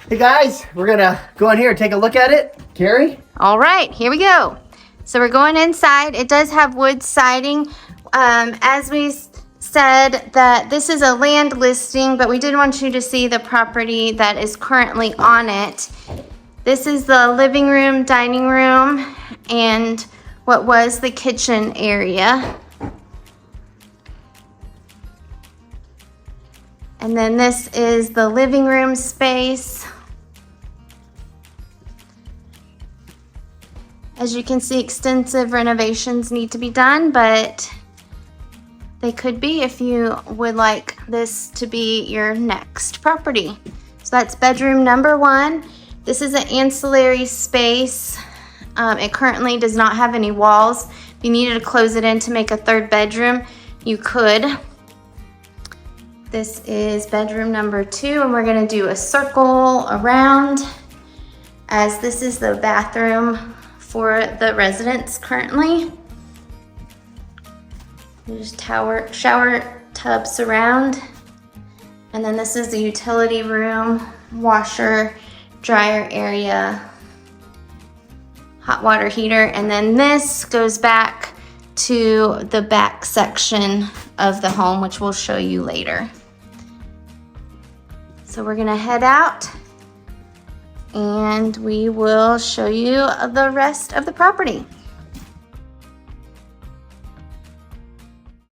Hey guys, we're gonna go in here and take a look at it. Carrie? All right, here we go. So we're going inside. It does have wood siding. As we said, that this is a land listing, but we did want you to see the property that is currently on it. This is the living room, dining room, and what was the kitchen area. And then this is the living room space. As you can see, extensive renovations need to be done, but they could be if you would like this to be your next property. So that's bedroom number 1. This is an ancillary space. It currently does not have any walls. If you needed to close it in to make a 3rd bedroom, you could. This is bedroom number 2, and we're gonna do a circle around, as this is the bathroom for the residents currently. There's shower tub surround. And then this is the utility room, washer, dryer area, hot water heater. And then this goes back to the back section of the home, which we'll show you later. So we're gonna head out and we will show you the rest of the property.